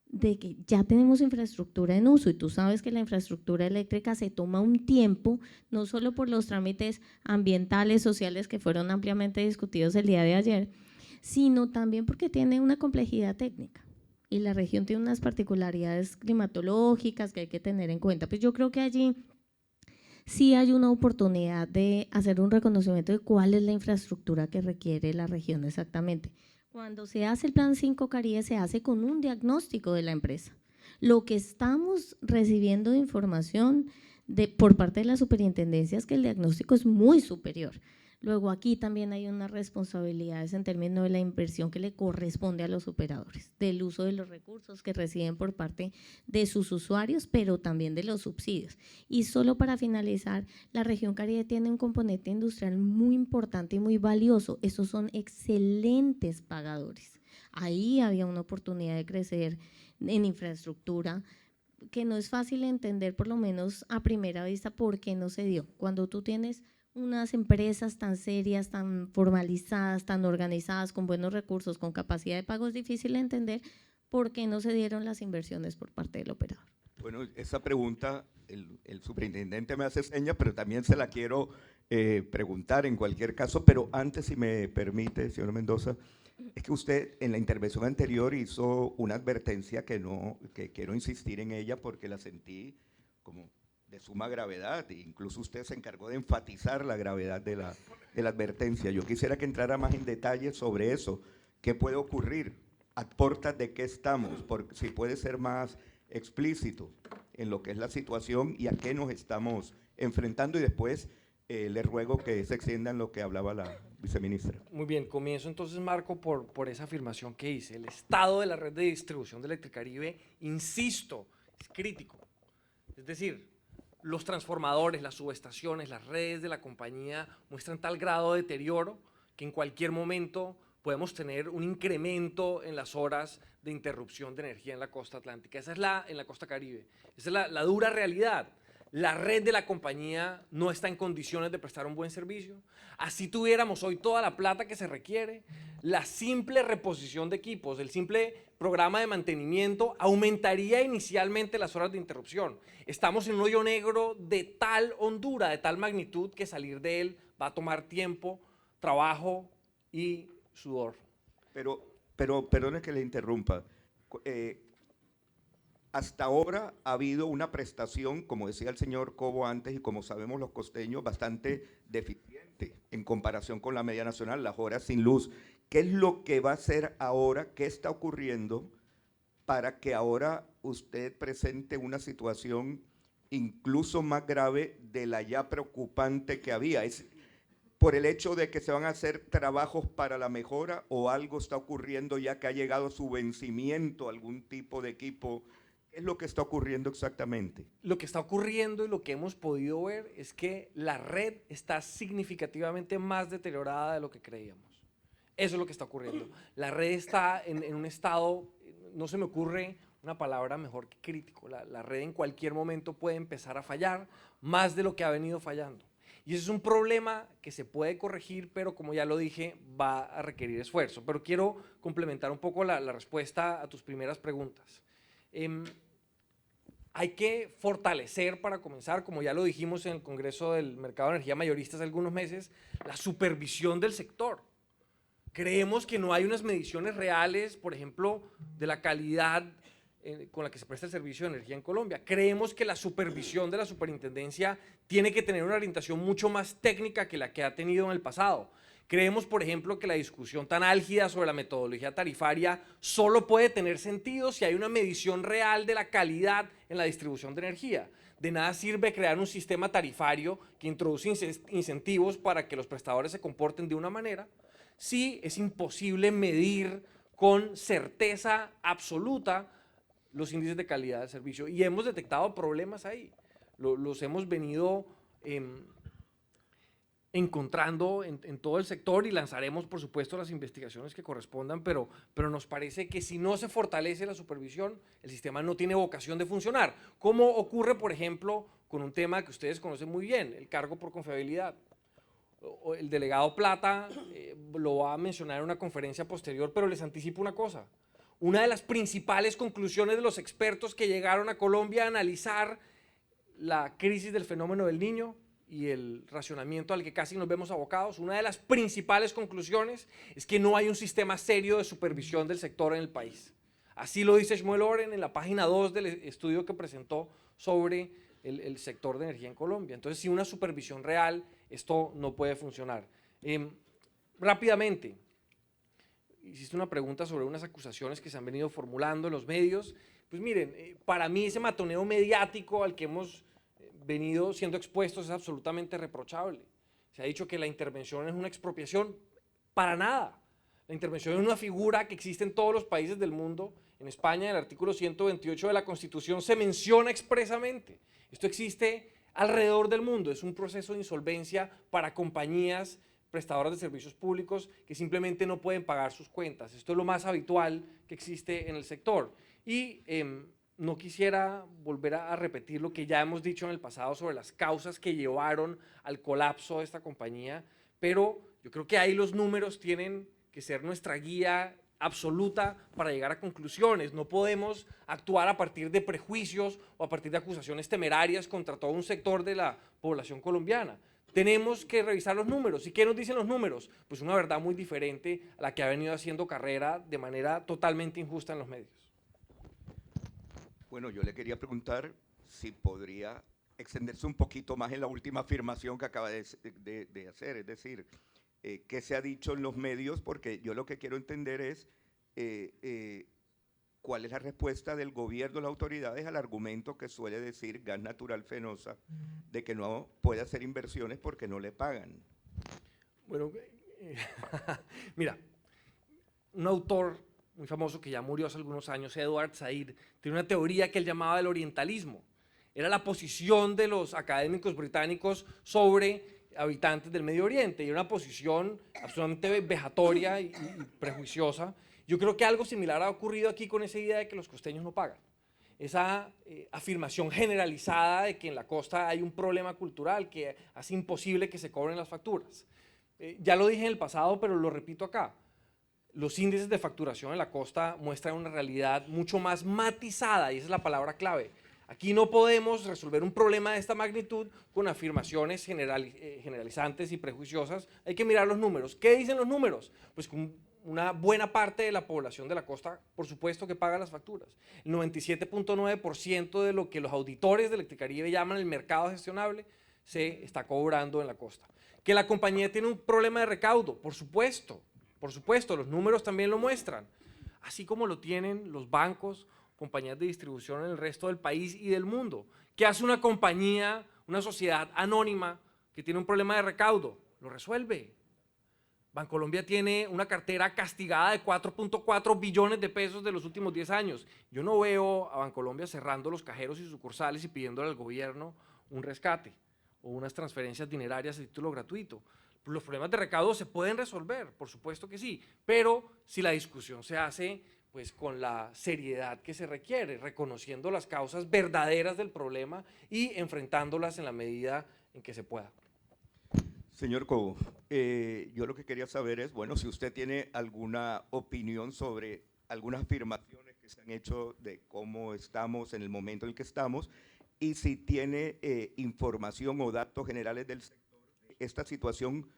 de que ya tenemos infraestructura en uso, y tú sabes que la infraestructura eléctrica se toma un tiempo, no solo por los trámites ambientales, sociales que fueron ampliamente discutidos el día de ayer, sino también porque tiene una complejidad técnica y la región tiene unas particularidades climatológicas que hay que tener en cuenta. Pues yo creo que allí sí hay una oportunidad de hacer un reconocimiento de cuál es la infraestructura que requiere la región exactamente. Cuando se hace el Plan 5 Caribe, se hace con un diagnóstico de la empresa. Lo que estamos recibiendo de información por parte de la superintendencia es que el diagnóstico es muy superior. Luego aquí también hay unas responsabilidades en términos de la inversión que le corresponde a los operadores, del uso de los recursos que reciben por parte de sus usuarios, pero también de los subsidios. Y solo para finalizar, la región Caribe tiene un componente industrial muy importante y muy valioso. Esos son excelentes pagadores. Ahí había una oportunidad de crecer en infraestructura que no es fácil entender, por lo menos a primera vista, por qué no se dio. Cuando tú tienes unas empresas tan serias, tan formalizadas, tan organizadas, con buenos recursos, con capacidad de pago, es difícil entender por qué no se dieron las inversiones por parte del operador. Bueno, esa pregunta el superintendente me hace señas, pero también se la quiero preguntar en cualquier caso, pero antes, si me permite, señor Mendoza, es que usted en la intervención anterior hizo una advertencia que quiero insistir en ella porque la sentí como de suma gravedad, e incluso usted se encargó de enfatizar la gravedad de la advertencia. Yo quisiera que entrara más en detalle sobre eso. ¿Qué puede ocurrir? ¿A puertas de qué estamos? Porque si puede ser más explícito en lo que es la situación y a qué nos estamos enfrentando, y después le ruego que se extienda en lo que hablaba la viceministra. Muy bien, comienzo entonces, Marco, por esa afirmación que hice. El estado de la red de distribución de Electricaribe, insisto, es crítico. Es decir, los transformadores, las subestaciones, las redes de la compañía muestran tal grado de deterioro que en cualquier momento podemos tener un incremento en las horas de interrupción de energía en la costa atlántica. Esa es en la costa Caribe. Esa es la dura realidad. La red de la compañía no está en condiciones de prestar un buen servicio. Así tuviéramos hoy toda la plata que se requiere, la simple reposición de equipos, el simple programa de mantenimiento aumentaría inicialmente las horas de interrupción. Estamos en un hoyo negro de tal hondura, de tal magnitud, que salir de él va a tomar tiempo, trabajo y sudor. Pero perdone que le interrumpa. Hasta ahora ha habido una prestación, como decía el señor Cobo antes y como sabemos los costeños, bastante deficiente en comparación con la media nacional, las horas sin luz. ¿Qué es lo que va a hacer ahora? ¿Qué está ocurriendo para que ahora usted presente una situación incluso más grave de la ya preocupante que había? ¿Es por el hecho de que se van a hacer trabajos para la mejora o algo está ocurriendo ya que ha llegado su vencimiento, algún tipo de equipo? ¿Qué es lo que está ocurriendo exactamente? Lo que está ocurriendo y lo que hemos podido ver es que la red está significativamente más deteriorada de lo que creíamos. Eso es lo que está ocurriendo. La red está en un estado, no se me ocurre una palabra mejor que crítico. La red en cualquier momento puede empezar a fallar más de lo que ha venido fallando. Y ese es un problema que se puede corregir, pero como ya lo dije, va a requerir esfuerzo. Pero quiero complementar un poco la respuesta a tus primeras preguntas. Hay que fortalecer, para comenzar, como ya lo dijimos en el Congreso del Mercado de Energía Mayorista hace algunos meses, la supervisión del sector. Creemos que no hay unas mediciones reales, por ejemplo, de la calidad con la que se presta el servicio de energía en Colombia. Creemos que la supervisión de la superintendencia tiene que tener una orientación mucho más técnica que la que ha tenido en el pasado. Creemos, por ejemplo, que la discusión tan álgida sobre la metodología tarifaria solo puede tener sentido si hay una medición real de la calidad en la distribución de energía. De nada sirve crear un sistema tarifario que introduce incentivos para que los prestadores se comporten de una manera si es imposible medir con certeza absoluta los índices de calidad del servicio. Y hemos detectado problemas ahí. Los hemos venido encontrando en todo el sector y lanzaremos, por supuesto, las investigaciones que correspondan, pero nos parece que si no se fortalece la supervisión, el sistema no tiene vocación de funcionar. Como ocurre, por ejemplo, con un tema que ustedes conocen muy bien, el cargo por confiabilidad. El delegado Plata lo va a mencionar en una conferencia posterior, pero les anticipo una cosa. Una de las principales conclusiones de los expertos que llegaron a Colombia a analizar la crisis del fenómeno del Niño y el racionamiento al que casi nos vemos abocados, una de las principales conclusiones es que no hay un sistema serio de supervisión del sector en el país. Así lo dice Shmuel Oren en la página 2 del estudio que presentó sobre el sector de energía en Colombia. Entonces, sin una supervisión real, esto no puede funcionar. Rápidamente, hiciste una pregunta sobre unas acusaciones que se han venido formulando en los medios. Pues miren, para mí ese matoneo mediático al que hemos venido siendo expuestos es absolutamente reprochable. Se ha dicho que la intervención es una expropiación. Para nada. La intervención es una figura que existe en todos los países del mundo. En España, en el artículo 128 de la Constitución, se menciona expresamente. Esto existe alrededor del mundo. Es un proceso de insolvencia para compañías prestadoras de servicios públicos que simplemente no pueden pagar sus cuentas. Esto es lo más habitual que existe en el sector. Y no quisiera volver a repetir lo que ya hemos dicho en el pasado sobre las causas que llevaron al colapso de esta compañía, pero yo creo que ahí los números tienen que ser nuestra guía absoluta para llegar a conclusiones. No podemos actuar a partir de prejuicios o a partir de acusaciones temerarias contra todo un sector de la población colombiana. Tenemos que revisar los números. ¿Y qué nos dicen los números? Pues una verdad muy diferente a la que ha venido haciendo carrera de manera totalmente injusta en los medios. Bueno, yo le quería preguntar si podría extenderse un poquito más en la última afirmación que acaba de hacer, es decir, qué se ha dicho en los medios, porque yo lo que quiero entender es cuál es la respuesta del gobierno, de las autoridades, al argumento que suele decir Gas Natural Fenosa de que no puede hacer inversiones porque no le pagan. Bueno, mira, un autor muy famoso que ya murió hace algunos años, Edward Said, tiene una teoría que él llamaba el orientalismo. Era la posición de los académicos británicos sobre habitantes del Medio Oriente, y era una posición absolutamente vejatoria y prejuiciosa. Yo creo que algo similar ha ocurrido aquí con esa idea de que los costeños no pagan. Esa afirmación generalizada de que en la costa hay un problema cultural que hace imposible que se cobren las facturas. Ya lo dije en el pasado, pero lo repito acá. Los índices de facturación en la costa muestran una realidad mucho más matizada, y esa es la palabra clave. Aquí no podemos resolver un problema de esta magnitud con afirmaciones generalizantes y prejuiciosas. Hay que mirar los números. ¿Qué dicen los números? Pues que una buena parte de la población de la costa, por supuesto que paga las facturas. El 97.9% de lo que los auditores de Electricaribe llaman el mercado gestionable se está cobrando en la costa. ¿Que la compañía tiene un problema de recaudo? Por supuesto, los números también lo muestran. Así como lo tienen los bancos, compañías de distribución en el resto del país y del mundo. ¿Qué hace una compañía, una sociedad anónima que tiene un problema de recaudo? Lo resuelve. Bancolombia tiene una cartera castigada de 4.4 billones de pesos de los últimos 10 años. Yo no veo a Bancolombia cerrando los cajeros y sucursales y pidiéndole al gobierno un rescate o unas transferencias dinerarias a título gratuito. Los problemas de recaudo se pueden resolver, por supuesto que sí, pero si la discusión se hace pues con la seriedad que se requiere, reconociendo las causas verdaderas del problema y enfrentándolas en la medida en que se pueda. Señor Cobo, yo lo que quería saber es, bueno, si usted tiene alguna opinión sobre algunas afirmaciones que se han hecho de cómo estamos en el momento en el que estamos, y si tiene información o datos generales del sector, esta situación,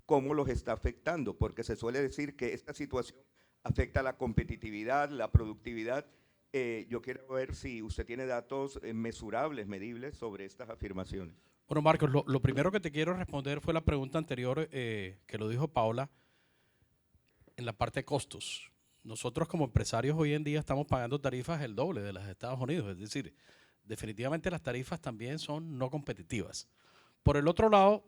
cómo los está afectando, porque se suele decir que esta situación afecta la competitividad, la productividad. Yo quiero ver si usted tiene datos mesurables, medibles sobre estas afirmaciones. Bueno, Marcos, lo primero que te quiero responder fue la pregunta anterior que lo dijo Paola en la parte de costos. Nosotros como empresarios hoy en día estamos pagando tarifas el doble de las de Estados Unidos, es decir, definitivamente las tarifas también son no competitivas. Por el otro lado,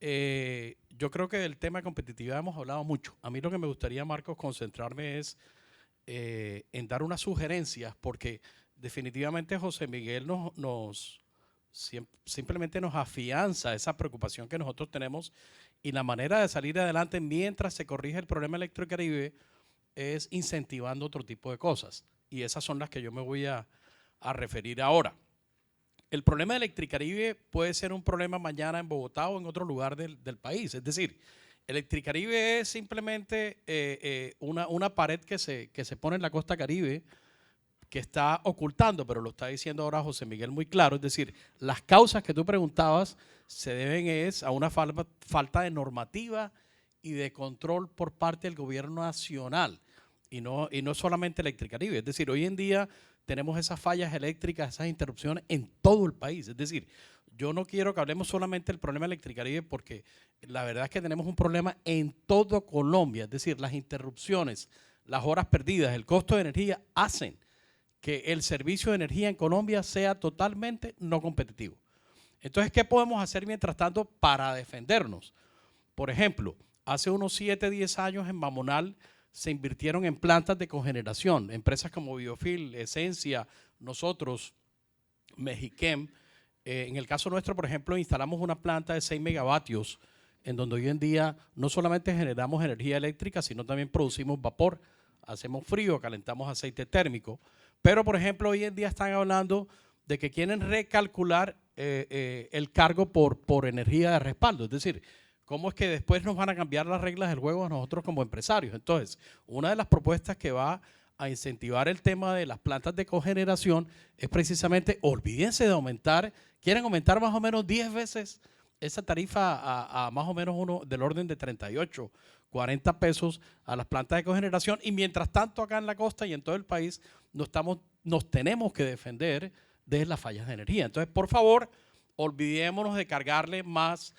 yo creo que del tema de competitividad hemos hablado mucho. A mí lo que me gustaría, Marcos, concentrarme es en dar unas sugerencias, porque definitivamente José Miguel simplemente nos afianza esa preocupación que nosotros tenemos, y la manera de salir adelante mientras se corrige el problema Electricaribe es incentivando otro tipo de cosas, y esas son las que yo me voy a referir ahora. El problema de Electricaribe puede ser un problema mañana en Bogotá o en otro lugar del país. Es decir, Electricaribe es simplemente una pared que se pone en la costa Caribe, que está ocultando, pero lo está diciendo ahora José Miguel muy claro. Es decir, las causas que tú preguntabas se deben a una falta de normativa y de control por parte del gobierno nacional, y no solamente Electricaribe. Es decir, hoy en día tenemos esas fallas eléctricas, esas interrupciones en todo el país. Es decir, yo no quiero que hablemos solamente del problema Electricaribe, porque la verdad es que tenemos un problema en todo Colombia. Es decir, las interrupciones, las horas perdidas, el costo de energía hacen que el servicio de energía en Colombia sea totalmente no competitivo. Entonces, ¿qué podemos hacer mientras tanto para defendernos? Por ejemplo, hace unos 7, 10 años en Mamonal se invirtieron en plantas de cogeneración. Empresas como Biofil, Esencia, nosotros, Mexiquem. En el caso nuestro, por ejemplo, instalamos una planta de 6 megavatios, en donde hoy en día no solamente generamos energía eléctrica, sino también producimos vapor, hacemos frío, calentamos aceite térmico. Pero, por ejemplo, hoy en día están hablando de que quieren recalcular el cargo por energía de respaldo. Es decir, ¿cómo es que después nos van a cambiar las reglas del juego a nosotros como empresarios? Entonces, una de las propuestas que va a incentivar el tema de las plantas de cogeneración es precisamente, olvídense de aumentar, quieren aumentar más o menos 10 veces esa tarifa a más o menos uno del orden de 38, 40 pesos a las plantas de cogeneración, y mientras tanto acá en la costa y en todo el país nos tenemos que defender de las fallas de energía. Entonces, por favor, olvidémonos de cargarle más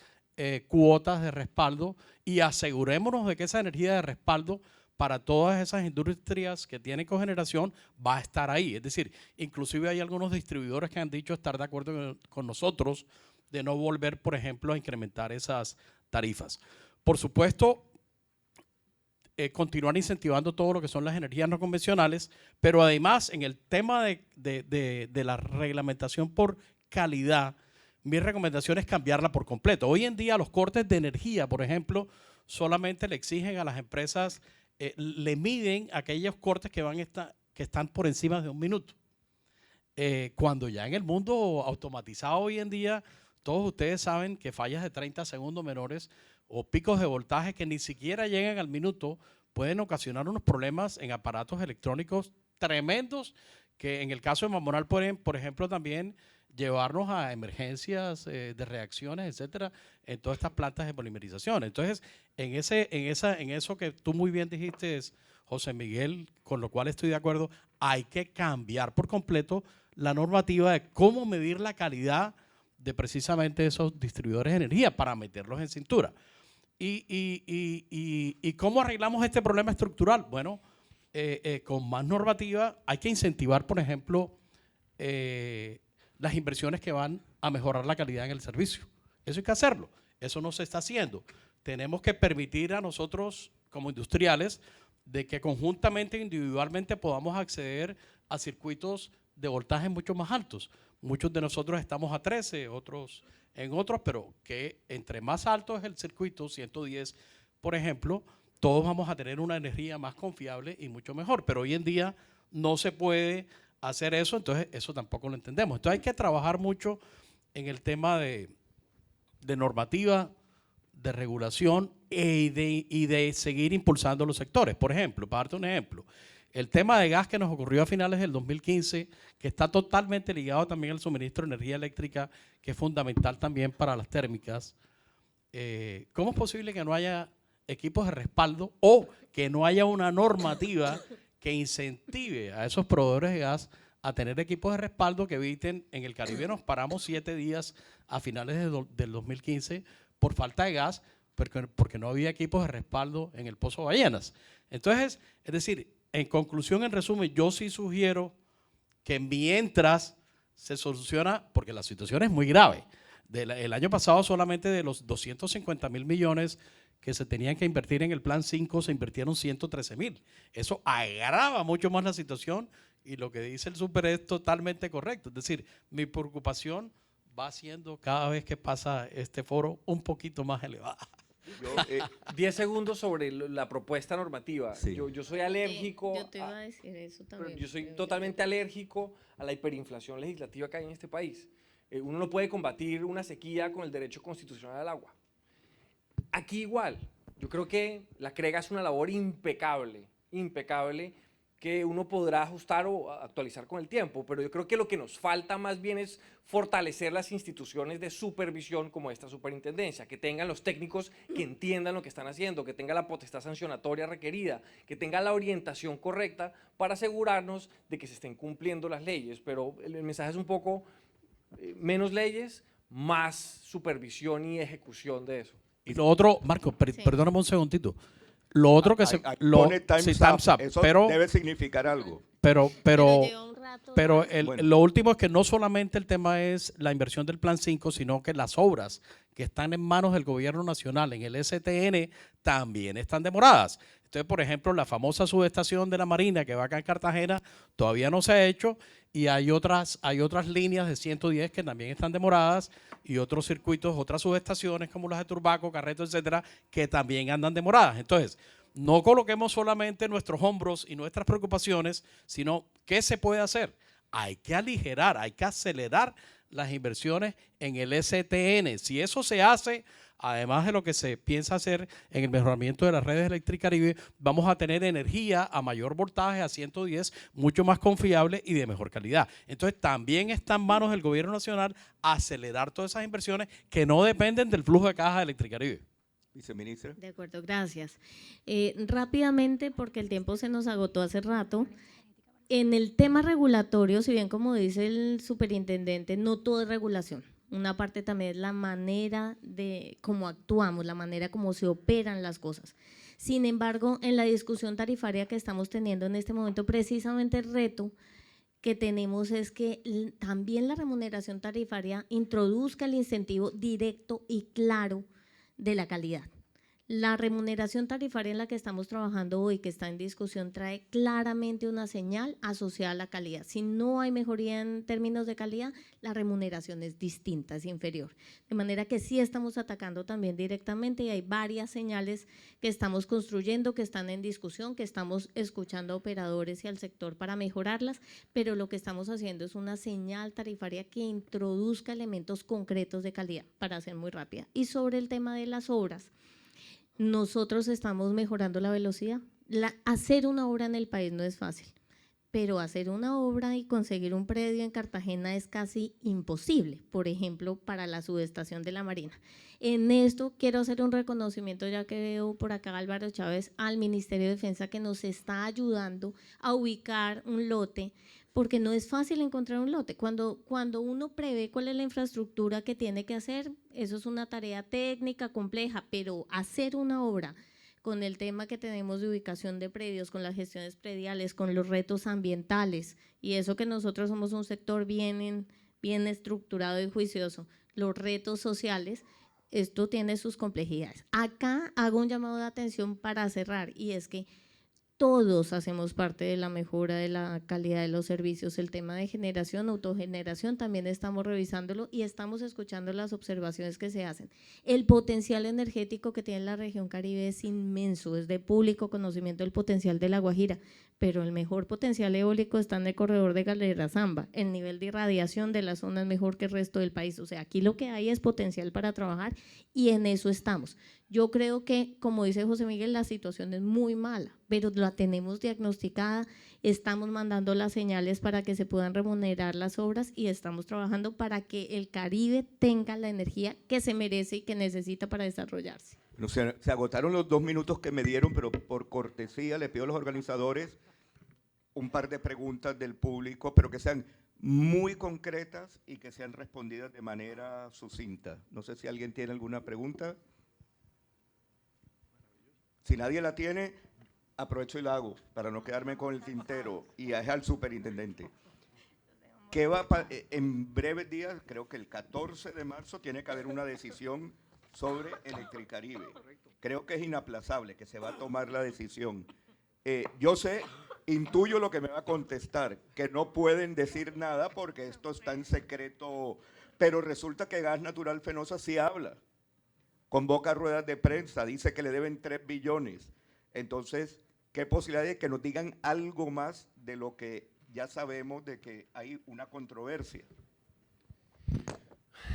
cuotas de respaldo y asegurémonos de que esa energía de respaldo para todas esas industrias que tienen cogeneración va a estar ahí. Es decir, inclusive hay algunos distribuidores que han dicho estar de acuerdo con nosotros de no volver, por ejemplo, a incrementar esas tarifas. Por supuesto, continuar incentivando todo lo que son las energías no convencionales, pero además en el tema de la reglamentación por calidad, mi recomendación es cambiarla por completo. Hoy en día los cortes de energía, por ejemplo, solamente le exigen a las empresas, le miden aquellos cortes que están por encima de 1 minuto. Cuando ya en el mundo automatizado hoy en día, todos ustedes saben que fallas de 30 segundos menores o picos de voltaje que ni siquiera llegan al minuto pueden ocasionar unos problemas en aparatos electrónicos tremendos, que en el caso de Mamonal pueden, por ejemplo, también llevarnos a emergencias de reacciones, etcétera, en todas estas plantas de polimerización. Entonces, en eso que tú muy bien dijiste, José Miguel, con lo cual estoy de acuerdo, hay que cambiar por completo la normativa de cómo medir la calidad de precisamente esos distribuidores de energía para meterlos en cintura. ¿Y cómo arreglamos este problema estructural? Bueno, con más normativa hay que incentivar, por ejemplo, las inversiones que van a mejorar la calidad en el servicio. Eso hay que hacerlo. Eso no se está haciendo. Tenemos que permitir a nosotros, como industriales, de que conjuntamente, individualmente, podamos acceder a circuitos de voltaje mucho más altos. Muchos de nosotros estamos a 13, otros en otros, pero que entre más alto es el circuito, 110, por ejemplo, todos vamos a tener una energía más confiable y mucho mejor. Pero hoy en día no se puede hacer eso, entonces eso tampoco lo entendemos. Entonces hay que trabajar mucho en el tema de normativa, de regulación y de seguir impulsando los sectores. Por ejemplo, para darte un ejemplo, el tema de gas que nos ocurrió a finales del 2015, que está totalmente ligado también al suministro de energía eléctrica, que es fundamental también para las térmicas. ¿Cómo es posible que no haya equipos de respaldo o que no haya una normativa que incentive a esos proveedores de gas a tener equipos de respaldo que eviten? En el Caribe nos paramos 7 días a finales del 2015 por falta de gas, porque no había equipos de respaldo en el Pozo Ballenas. Entonces, es decir, en conclusión, en resumen, yo sí sugiero que mientras se soluciona porque la situación es muy grave. El año pasado solamente de los 250.000 millones que se tenían que invertir en el Plan 5 se invirtieron 113.000. Eso agrava mucho más la situación y lo que dice el súper es totalmente correcto. Es decir, mi preocupación va siendo cada vez que pasa este foro un poquito más elevada. 10 segundos sobre la propuesta normativa. Sí. Yo soy alérgico, Yo te iba a decir eso pero también. yo soy totalmente alérgico a la hiperinflación legislativa que hay en este país. Uno no puede combatir una sequía con el derecho constitucional al agua. Aquí igual, yo creo que la CREGA es una labor impecable, impecable, que uno podrá ajustar o actualizar con el tiempo, pero yo creo que lo que nos falta más bien es fortalecer las instituciones de supervisión como esta superintendencia, que tengan los técnicos que entiendan lo que están haciendo, que tenga la potestad sancionatoria requerida, que tenga la orientación correcta para asegurarnos de que se estén cumpliendo las leyes, pero el mensaje es un poco menos leyes, más supervisión y ejecución de eso. Y lo otro, Marco, Sí. perdóname un segundito. Lo otro que se... Ahí lo- pone time's sí, up. time's up, Eso pero, debe significar algo. pero, lleva un rato. pero Bueno. lo último es que no solamente el tema es la inversión del Plan 5, sino que las obras que están en manos del gobierno nacional en el STN también están demoradas. Entonces, por ejemplo, la famosa subestación de la Marina que va acá en Cartagena todavía no se ha hecho y hay otras líneas de 110 que también están demoradas y otros circuitos, otras subestaciones como las de Turbaco, Carreto, etcétera, que también andan demoradas. Entonces, no coloquemos solamente nuestros hombros y nuestras preocupaciones, sino qué se puede hacer. Hay que aligerar, hay que acelerar las inversiones en el STN. Si eso se hace, además de lo que se piensa hacer en el mejoramiento de las redes Electricaribe, vamos a tener energía a mayor voltaje, a 110, mucho más confiable y de mejor calidad. Entonces, también está en manos del gobierno nacional acelerar todas esas inversiones que no dependen del flujo de caja de Electricaribe. Viceministra. De acuerdo, gracias. Rápidamente, porque el tiempo se nos agotó hace rato. En el tema regulatorio, si bien como dice el superintendente, no todo es regulación. Una parte también es la manera de cómo actuamos, la manera como se operan las cosas. Sin embargo, en la discusión tarifaria que estamos teniendo en este momento, precisamente el reto que tenemos es que también la remuneración tarifaria introduzca el incentivo directo y claro de la calidad. La remuneración tarifaria en la que estamos trabajando hoy, que está en discusión, trae claramente una señal asociada a la calidad. Si no hay mejoría en términos de calidad, la remuneración es distinta, es inferior. De manera que sí estamos atacando también directamente y hay varias señales que estamos construyendo, que están en discusión, que estamos escuchando a operadores y al sector para mejorarlas, pero lo que estamos haciendo es una señal tarifaria que introduzca elementos concretos de calidad, para ser muy rápida. Y sobre el tema de las obras, nosotros estamos mejorando la velocidad. Hacer una obra en el país no es fácil, pero hacer una obra y conseguir un predio en Cartagena es casi imposible, por ejemplo, para la subestación de la Marina. En esto quiero hacer un reconocimiento, ya que veo por acá a Álvaro Chávez, al Ministerio de Defensa que nos está ayudando a ubicar un lote, porque no es fácil encontrar un lote. Cuando uno prevé cuál es la infraestructura que tiene que hacer, eso es una tarea técnica compleja, pero hacer una obra con el tema que tenemos de ubicación de predios, con las gestiones prediales, con los retos ambientales, y eso que nosotros somos un sector bien estructurado y juicioso, los retos sociales, esto tiene sus complejidades. Acá hago un llamado de atención para cerrar, y es que todos hacemos parte de la mejora de la calidad de los servicios. El tema de generación, autogeneración, también estamos revisándolo y estamos escuchando las observaciones que se hacen. El potencial energético que tiene la región Caribe es inmenso, es de público conocimiento el potencial de La Guajira, pero el mejor potencial eólico está en el corredor de Galera Zamba. El nivel de irradiación de la zona es mejor que el resto del país. O sea, aquí lo que hay es potencial para trabajar y en eso estamos. Yo creo que, como dice José Miguel, la situación es muy mala, pero la tenemos diagnosticada, estamos mandando las señales para que se puedan remunerar las obras y estamos trabajando para que el Caribe tenga la energía que se merece y que necesita para desarrollarse. No, se agotaron los 2 minutos que me dieron, pero por cortesía le pido a los organizadores un par de preguntas del público, pero que sean muy concretas y que sean respondidas de manera sucinta. No sé si alguien tiene alguna pregunta. Si nadie la tiene, aprovecho y la hago para no quedarme con el tintero y es al superintendente. ¿Qué en breves días, creo que el 14 de marzo, tiene que haber una decisión sobre Electricaribe? Creo que es inaplazable, que se va a tomar la decisión. Yo sé, intuyo lo que me va a contestar, que no pueden decir nada porque esto está en secreto, pero resulta que Gas Natural Fenosa sí habla, convoca ruedas de prensa, dice que le deben 3 billones. Entonces, ¿qué posibilidad de que nos digan algo más de lo que ya sabemos de que hay una controversia?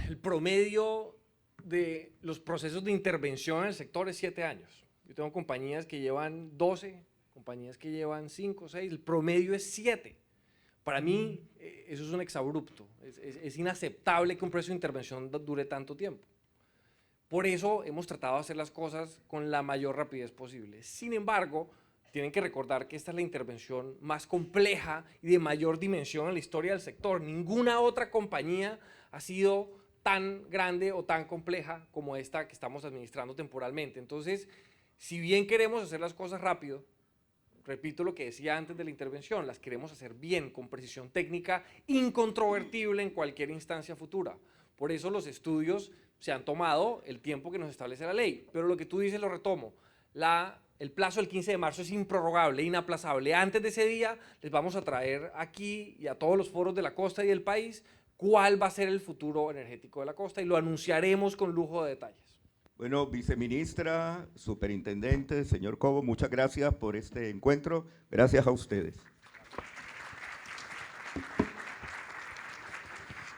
El promedio de los procesos de intervención en el sector es 7 años. Yo tengo compañías que llevan 12, compañías que llevan 5, 6, el promedio es 7. Para mí eso es un exabrupto, es inaceptable que un proceso de intervención dure tanto tiempo. Por eso hemos tratado de hacer las cosas con la mayor rapidez posible. Sin embargo, tienen que recordar que esta es la intervención más compleja y de mayor dimensión en la historia del sector. Ninguna otra compañía ha sido tan grande o tan compleja como esta que estamos administrando temporalmente. Entonces, si bien queremos hacer las cosas rápido, repito lo que decía antes de la intervención, las queremos hacer bien, con precisión técnica, incontrovertible en cualquier instancia futura. Por eso los estudios se han tomado el tiempo que nos establece la ley. Pero lo que tú dices lo retomo. El plazo del 15 de marzo es improrrogable, inaplazable. Antes de ese día les vamos a traer aquí y a todos los foros de la costa y del país cuál va a ser el futuro energético de la costa y lo anunciaremos con lujo de detalles. Bueno, viceministra, superintendente, señor Cobo, muchas gracias por este encuentro. Gracias a ustedes.